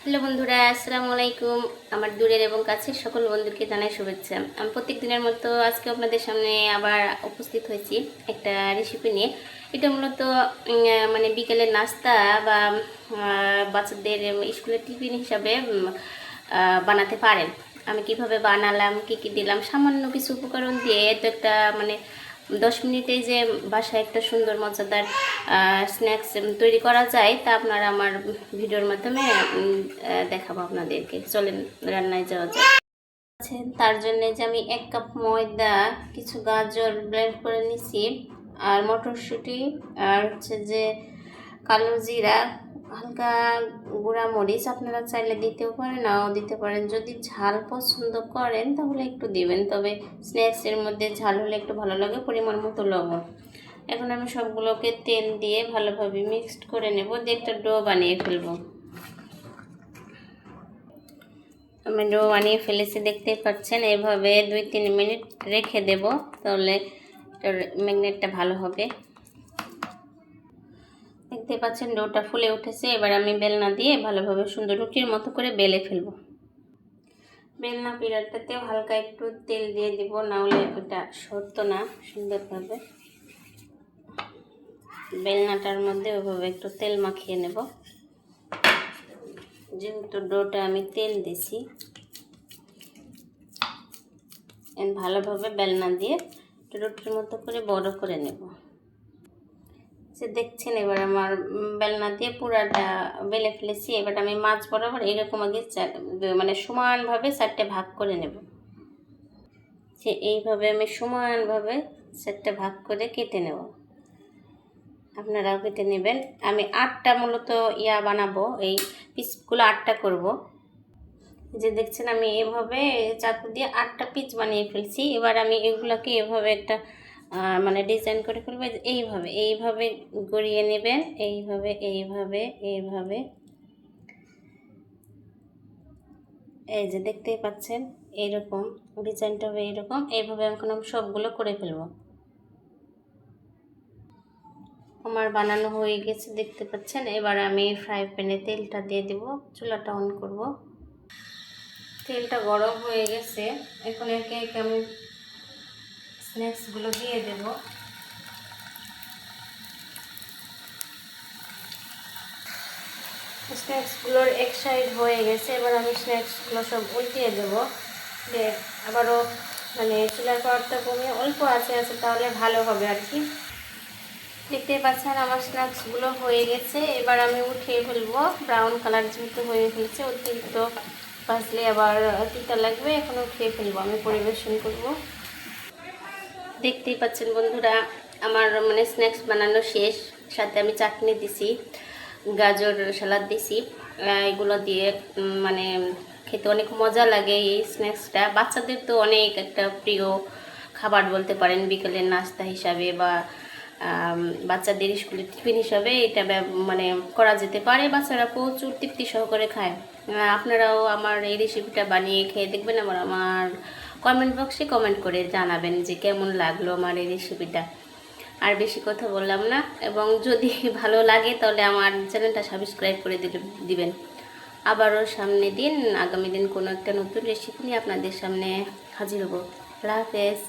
Hello বন্ধুরা, আসসালামু আলাইকুম। আমার দূরের এবং কাছের সকল বন্ধুকে জানাই শুভেচ্ছা। আমি প্রত্যেক দিনের মতো আজকে আপনাদের সামনে আবার উপস্থিত হয়েছি একটা রেসিপি নিয়ে। এটা মূলত মানে বিকেলের নাস্তা বা বাচ্চাদের স্কুলের টিফিন হিসাবে বানাতে পারেন। আমি কিভাবে বানালাম, কি কি দিলাম, সামান্য কিছু উপকরণ দিয়ে তো একটা মানে 10 মিনিটেই যে বাসায় একটা সুন্দর মজাদার স্ন্যাক্স তৈরি করা যায়, তা আপনারা আমার ভিডিওর মাধ্যমে দেখাবো আপনাদেরকে। চলেন রান্নায় যাওয়া যায়। তার জন্য যে আমি 1 কাপ ময়দা, কিছু গাজর ব্লেন্ড করে নিছি, আর মটরশুঁটি, আর হচ্ছে যে কালো জিরা, হালকা গুঁড়া মরিচ আপনারা চাইলে দিতেও পারেন, নাও দিতে পারেন। যদি ঝাল পছন্দ করেন তাহলে একটু দিবেন, তবে স্ন্যাক্সের মধ্যে ঝাল হলে একটু ভালো লাগে। পরিমাণ মতো লবণ। এখন আমি সবগুলোকে তেল দিয়ে ভালোভাবে মিক্সড করে নেব, দিয়ে একটা ডো বানিয়ে ফেলবো। আমি ডো বানিয়ে ফেলেছি, দেখতেই পাচ্ছেন। এইভাবে 2-3 মিনিট রেখে দেব, তাহলে ম্যাগনেটটা ভালো হবে। দেখতে পাচ্ছেন ডোটা ফুলে উঠেছে। এবার আমি বেলনা দিয়ে ভালোভাবে সুন্দর রুটির মতো করে বেলে ফেলবো। বেলনা পিঁড়াটাতেও হালকা একটু তেল দিয়ে দিব, না হলে ওটা সরতো না সুন্দরভাবে। বেলনাটার মধ্যে ওইভাবে একটু তেল মাখিয়ে নেব। যেহেতু ডোটা আমি তেল দিছি, ভালোভাবে বেলনা দিয়ে রুটির মতো করে বড় করে নেব। যে দেখছেন, এবার আমার বেলনা দিয়ে পুরাটা বেলে ফেলেছি। এবার আমি মাছ বরাবর এরকম আগে মানে সমানভাবে 4টে ভাগ করে নেব। যে এইভাবে আমি সমানভাবে 4টে ভাগ করে কেটে নেব। আপনারাও কেটে নেবেন। আমি 8টা মূলত বানাবো, এই পিসগুলো 8টা করব। যে দেখছেন আমি এভাবে চাকু দিয়ে 8টা পিস বানিয়ে ফেলছি। এবার আমি এগুলোকে এভাবে একটা মানে ডিজাইন করে ফেলবো। এইভাবে এইভাবে গড়িয়ে নেবেন, এইভাবে এইভাবে এইভাবে। এই যে দেখতেই পাচ্ছেন, এইরকম ডিজাইনটা হবে এইরকম। এইভাবে এখন আমি সবগুলো করে ফেলবো। আমার বানানো হয়ে গেছে, দেখতে পাচ্ছেন। এবার আমি ফ্রাই প্যানে তেলটা দিয়ে দেব, চুলাটা অন করব। তেলটা গরম হয়ে গেছে, এখন একে একে আমি স্ন্যাক্সগুলো দিয়ে দেব। স্ন্যাক্সগুলোর এক সাইড হয়ে গেছে, এবার আমি স্ন্যাক্সগুলো সব উল্টিয়ে দেবো। দিয়ে আবারও মানে চুলার পাওয়ারটা কমিয়ে অল্প আছে তাহলে ভালো হবে আর কি। দেখতে পাচ্ছেন আমার স্ন্যাক্সগুলো হয়ে গেছে। এবার আমি উঠিয়ে ফেলবো। ব্রাউন কালার যেহেতু হয়ে ফেলছে, অতিরিক্ত ভাজলে আবার তিতা লাগবে। এখন উঠিয়ে ফেলবো, আমি পরিবেশন করব। দেখতেই পাচ্ছেন বন্ধুরা, আমার মানে স্ন্যাক্স বানানো শেষ। সাথে আমি চাটনি দিছি, গাজর সালাদ দিছি। এগুলো দিয়ে মানে খেতে অনেক মজা লাগে এই স্ন্যাক্সটা। বাচ্চাদের তো অনেক একটা প্রিয় খাবার বলতে পারেন, বিকেলের নাস্তা হিসাবে বা বাচ্চাদের স্কুলের টিফিন হিসাবে এটা মানে করা যেতে পারে। বাচ্চারা প্রচুর তৃপ্তি সহকারে খায়। আপনারাও আমার এই রেসিপিটা বানিয়ে খেয়ে দেখবেন, আমার কমেন্ট বক্সে কমেন্ট করে জানাবেন যে কেমন লাগলো আমার এই রেসিপিটা। আর বেশি কথা বললাম না, এবং যদি ভালো লাগে তাহলে আমার চ্যানেলটা সাবস্ক্রাইব করে দিবেন। আবারও আগামী দিন কোনো একটা নতুন রেসিপি নিয়ে আপনাদের সামনে হাজির হব। আল্লাহ হাফেজ।